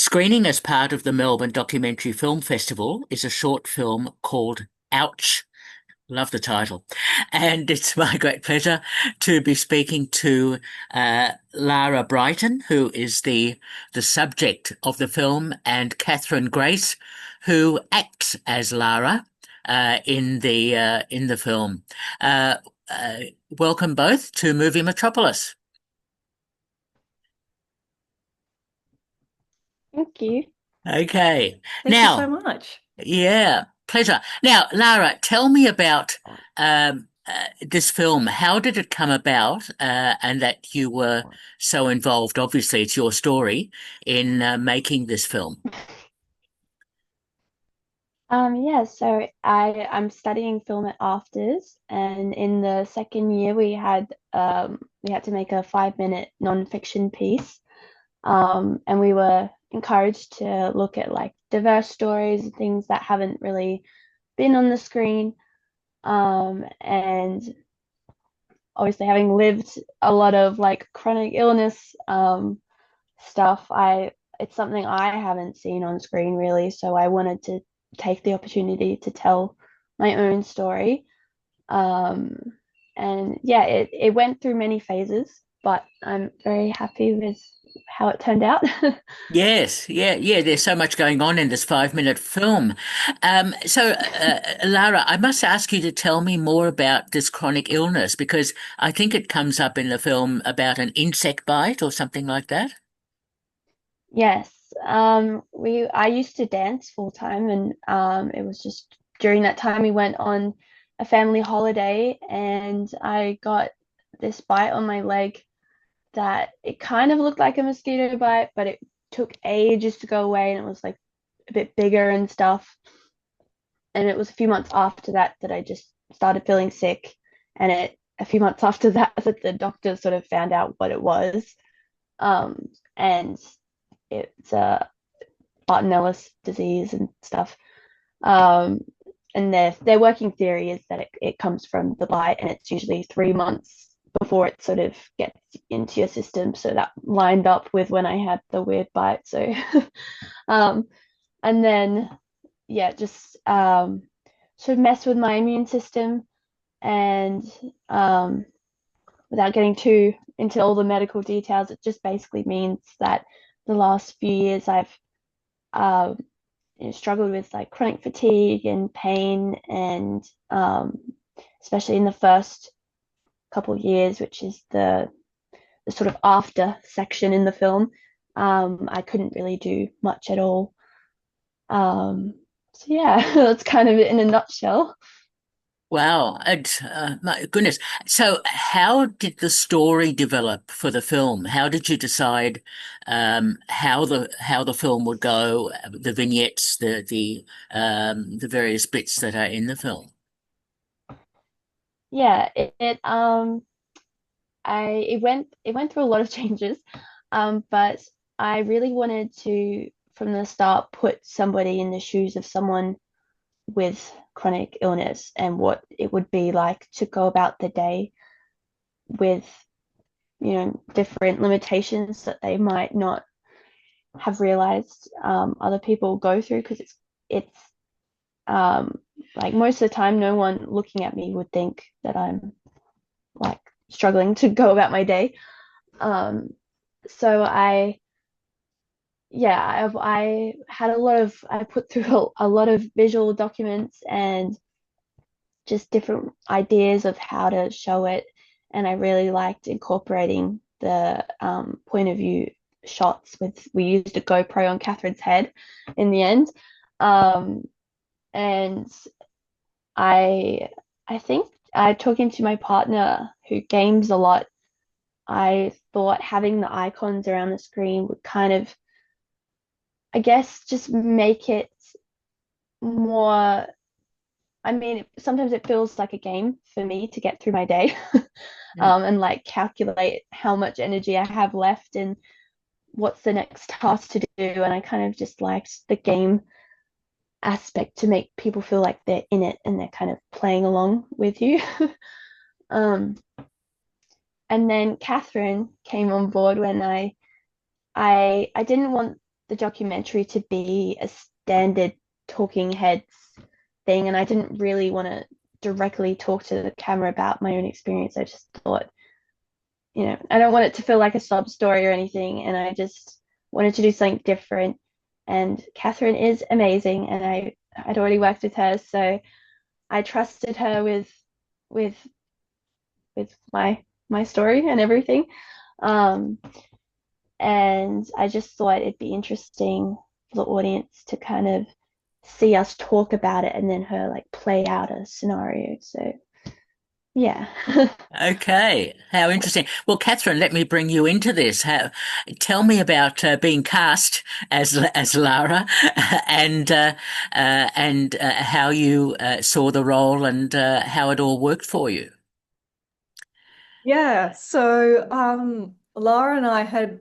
Screening as part of the Melbourne Documentary Film Festival is a short film called Ouch. Love the title. And it's my great pleasure to be speaking to Lara Brighton, who is the subject of the film, and Catherine Grace, who acts as Lara in the film. Uh, uh, Welcome both to Movie Metropolis. Thank you. Okay. Thank you so Now, much. yeah, pleasure. Now, Lara, tell me about this film. How did it come about, and that you were so involved? Obviously, it's your story in making this film. Yeah, so I'm studying film at Afters, and in the second year we had to make a 5 minute non-fiction piece. And we were encouraged to look at like diverse stories and things that haven't really been on the screen. And obviously having lived a lot of like chronic illness stuff, I it's something I haven't seen on screen really, so I wanted to take the opportunity to tell my own story. Um, and yeah, it went through many phases, but I'm very happy with how it turned out. Yes, yeah. There's so much going on in this 5 minute film. Lara, I must ask you to tell me more about this chronic illness because I think it comes up in the film about an insect bite or something like that. Yes, we I used to dance full time, and it was just during that time we went on a family holiday, and I got this bite on my leg that it kind of looked like a mosquito bite, but it took ages to go away, and it was like a bit bigger and stuff. And it was a few months after that that I just started feeling sick, and it a few months after that that the doctor sort of found out what it was. And it's Bartonellus disease and stuff. Um, and their working theory is that it comes from the bite, and it's usually 3 months before it sort of gets into your system. So that lined up with when I had the weird bite. So, um, and then yeah, just sort of mess with my immune system, and um, without getting too into all the medical details, it just basically means that the last few years I've um, struggled with like chronic fatigue and pain, and especially in the first couple of years, which is the sort of after section in the film, I couldn't really do much at all. Um, so yeah, that's kind of it in a nutshell. Wow, my goodness. So, how did the story develop for the film? How did you decide how the film would go, the vignettes, the various bits that are in the film? Yeah, it went through a lot of changes, but I really wanted to from the start put somebody in the shoes of someone with chronic illness and what it would be like to go about the day with, different limitations that they might not have realized other people go through, because it's um, like most of the time, no one looking at me would think that I'm like struggling to go about my day. Um, so I had I put through a lot of visual documents and just different ideas of how to show it. And I really liked incorporating the point of view shots we used a GoPro on Catherine's head in the end. Um, and I, I think talking to my partner who games a lot, I thought having the icons around the screen would kind of, I guess, just make it more. I mean, sometimes it feels like a game for me to get through my day, Hmm. and like calculate how much energy I have left and what's the next task to do. And I kind of just liked the game aspect to make people feel like they're in it and they're kind of playing along with you. um, and then Catherine came on board when I didn't want the documentary to be a standard talking heads thing, and I didn't really want to directly talk to the camera about my own experience. I just thought, I don't want it to feel like a sob story or anything, and I just wanted to do something different. And Catherine is amazing, and I'd already worked with her, so I trusted her with with my story and everything. Um, and I just thought it'd be interesting for the audience to kind of see us talk about it and then her like play out a scenario. So yeah. Okay, how interesting. Well, Catherine, let me bring you into this. Tell me about being cast as Lara, and how you saw the role and how it all worked for you. Yeah, so Lara and I had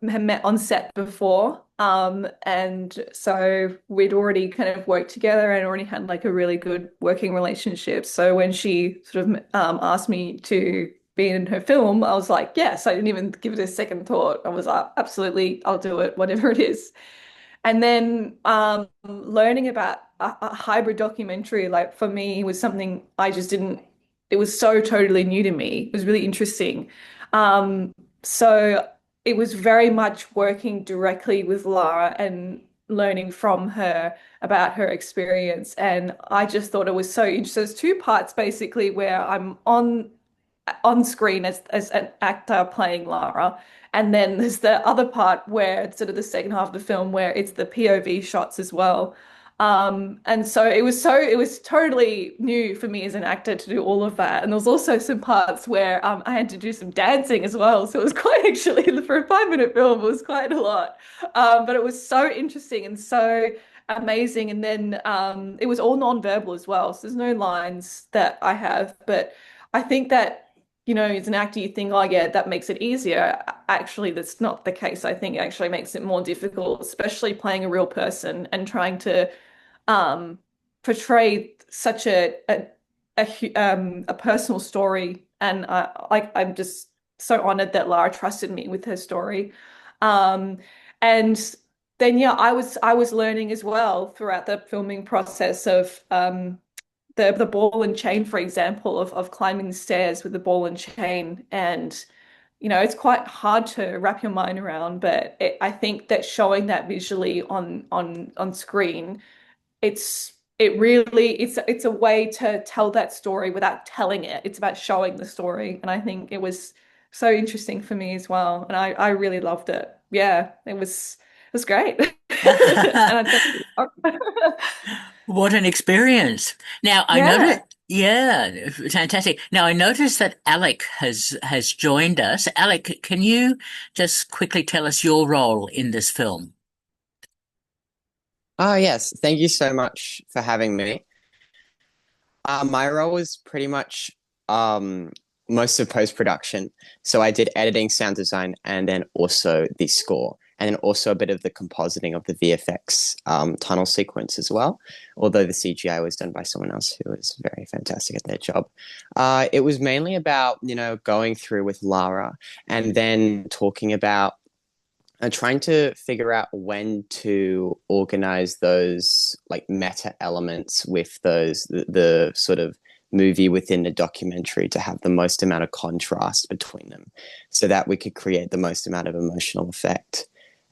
met on set before, and so we'd already kind of worked together and already had like a really good working relationship. So when she sort of asked me to be in her film, I was like, yes. I didn't even give it a second thought. I was like, absolutely, I'll do it, whatever it is. And then learning about a hybrid documentary, like for me, was something I just didn't, it was so totally new to me. It was really interesting. Um, so it was very much working directly with Lara and learning from her about her experience. And I just thought it was so interesting. There's two parts basically where I'm on screen as an actor playing Lara. And then there's the other part where it's sort of the second half of the film where it's the POV shots as well. And so it was totally new for me as an actor to do all of that. And there was also some parts where I had to do some dancing as well. So it was quite actually for a 5 minute film, it was quite a lot. But it was so interesting and so amazing. And then it was all non-verbal as well. So there's no lines that I have, but I think that as an actor, you think, oh, yeah, that makes it easier. Actually, that's not the case. I think it actually makes it more difficult, especially playing a real person and trying to um, portray such a personal story. And I'm just so honored that Lara trusted me with her story. Um, and then, yeah, I was learning as well throughout the filming process of the ball and chain, for example, of climbing the stairs with the ball and chain. And, it's quite hard to wrap your mind around, but I think that showing that visually on screen, it's a way to tell that story without telling it. It's about showing the story. And I think it was so interesting for me as well. And I really loved it. Yeah, it was great. And I What an experience. Now, I noticed, yeah. yeah, fantastic. Now, I noticed that Alec has joined us. Alec, can you just quickly tell us your role in this film? Oh, yes. Thank you so much for having me. My role was pretty much um, most of post-production. So I did editing, sound design, and then also the score, and then also a bit of the compositing of the VFX tunnel sequence as well. Although the CGI was done by someone else who was very fantastic at their job. It was mainly about, going through with Lara and then talking about trying to figure out when to organize those like meta elements with the sort of movie within the documentary to have the most amount of contrast between them so that we could create the most amount of emotional effect.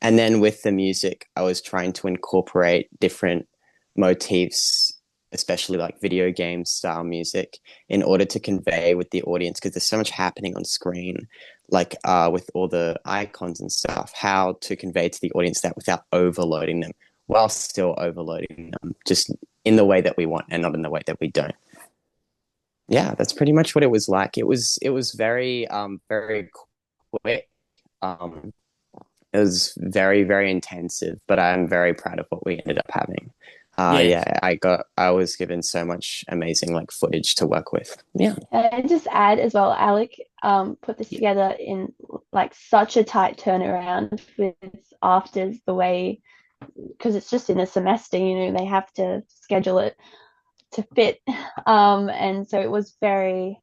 And then with the music, I was trying to incorporate different motifs, especially like video game style music, in order to convey with the audience because there's so much happening on screen, like with all the icons and stuff, how to convey to the audience that without overloading them, while still overloading them, just in the way that we want and not in the way that we don't. Yeah, that's pretty much what it was like. It was very very quick. Um, it was very very intensive, but I'm very proud of what we ended up having. Yes. Yeah, I was given so much amazing like footage to work with. Yeah. And just add as well, Alec put this Yeah. together in like such a tight turnaround with afters the way, because it's just in a semester, they have to schedule it to fit. And so it was very,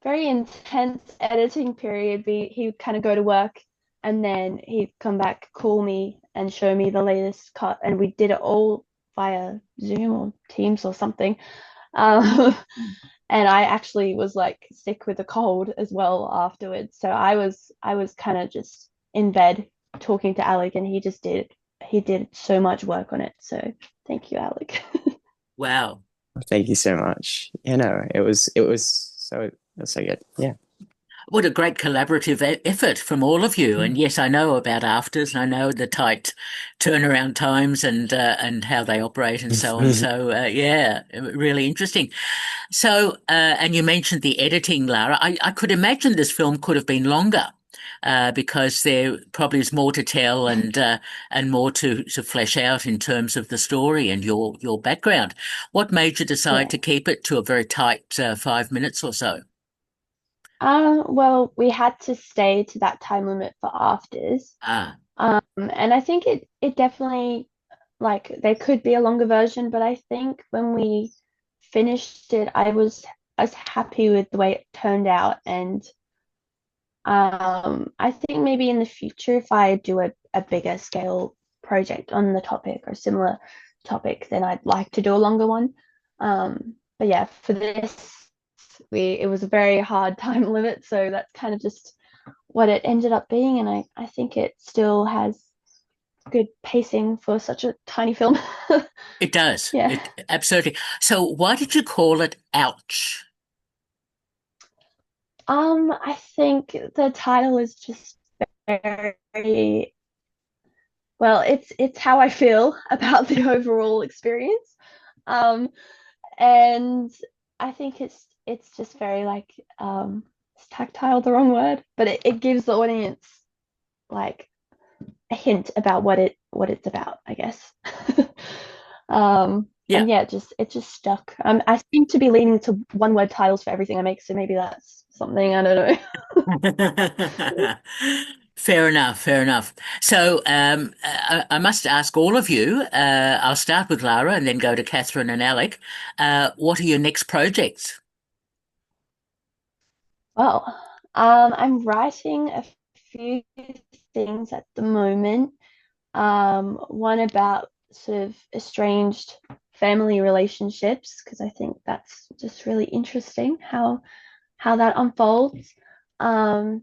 very intense editing period. He would kind of go to work and then he'd come back, call me, and show me the latest cut, and we did it all via Zoom or Teams or something. Um, and I actually was like sick with a cold as well afterwards. So I was kind of just in bed talking to Alec, and he did so much work on it. So thank you, Alec. Wow. Thank you so much. It was so good. Yeah. What a great collaborative effort from all of you. And yes, I know about afters, and I know the tight turnaround times and how they operate and so on. So yeah, really interesting. So and you mentioned the editing, Lara. I could imagine this film could have been longer. Because there probably is more to tell and more to flesh out in terms of the story and your background. What made you decide Yeah. to keep it to a very tight 5 minutes or so? Well, we had to stay to that time limit for afters. Ah, And I think it definitely, like, there could be a longer version, but I think when we finished it, I was happy with the way it turned out. And I think maybe in the future, if I do a bigger scale project on the topic or similar topic, then I'd like to do a longer one. But yeah, for this, it was a very hard time limit, so that's kind of just what it ended up being, and I think it still has good pacing for such a tiny film. it does. Yeah. It absolutely. So why did you call it Ouch? I think the title is just very well, it's how I feel about the overall experience. Um, and I think it's just very like is tactile the wrong word, but it gives the audience like a hint about what it's about, I guess. Yeah. And yeah, it just stuck. I seem to be leaning to one word titles for everything I make, so maybe that's something, I don't know. Fair enough, fair enough. So I must ask all of you, I'll start with Lara and then go to Catherine and Alec. What are your next projects? Well, I'm writing a few things at the moment. One about sort of estranged family relationships, because I think that's just really interesting how that unfolds. Um,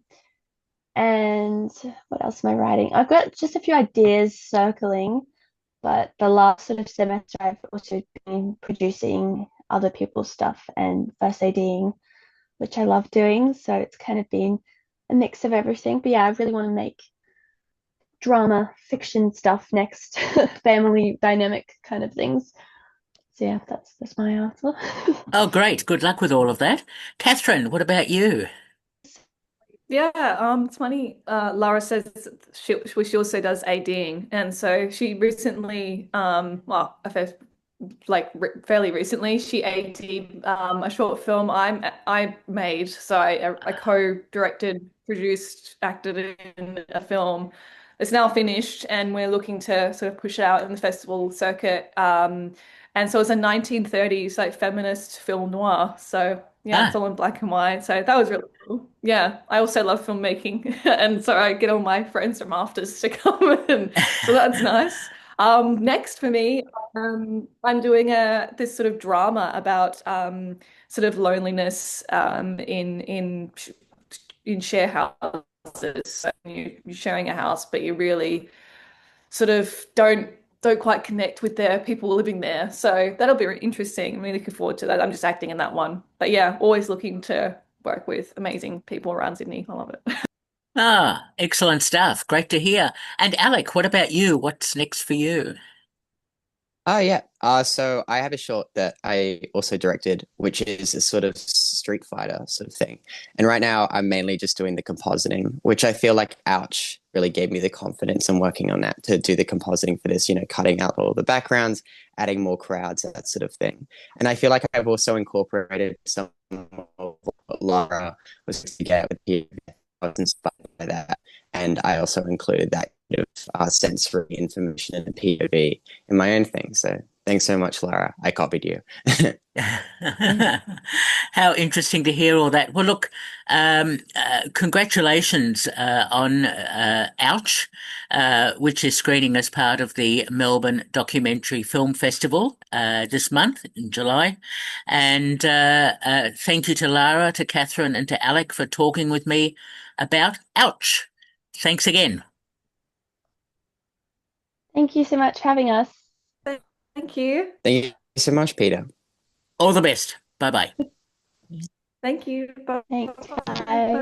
and what else am I writing? I've got just a few ideas circling, but the last sort of semester I've also been producing other people's stuff and first ADing, which I love doing. So it's kind of been a mix of everything. But yeah, I really want to make drama fiction stuff next, family dynamic kind of things. So yeah, that's my answer. Oh, great. Good luck with all of that. Catherine, what about you? Yeah, it's funny. Lara says she also does ADing, and so she recently, well, fairly recently, she AD'd a short film I made. So I co-directed, produced, acted in a film. It's now finished, and we're looking to sort of push it out in the festival circuit. And so it's a 1930s like feminist film noir. So yeah, it's Ah, all in black and white. So that was really cool. Yeah, I also love filmmaking, and so I get all my friends from afters to come, and so that's nice. Next for me, I'm doing this sort of drama about sort of loneliness in share houses. So you're sharing a house, but you really sort of don't quite connect with the people living there. So that'll be interesting. I'm really looking forward to that. I'm just acting in that one. But yeah, always looking to work with amazing people around Sydney. I love it. excellent stuff. Great to hear. And Alec, what about you? What's next for you? Oh yeah. So I have a short that I also directed, which is a sort of Street Fighter sort of thing. And right now I'm mainly just doing the compositing, which I feel like Ouch really gave me the confidence in working on that to do the compositing for this, cutting out all the backgrounds, adding more crowds, that sort of thing. And I feel like I've also incorporated some of what Lara was to get with the I was inspired by that. And I also included that kind of sensory information and POV in my own thing. So Thanks so much, Lara. I copied you. How interesting to hear all that. Well, look, congratulations on Ouch, which is screening as part of the Melbourne Documentary Film Festival this month in July. And thank you to Lara, to Catherine, and to Alec for talking with me about Ouch. Thanks again. Thank you so much for having us. Thank you. Thank you so much, Peter. All the best. Bye-bye. Thank you. Bye. Thanks. Bye.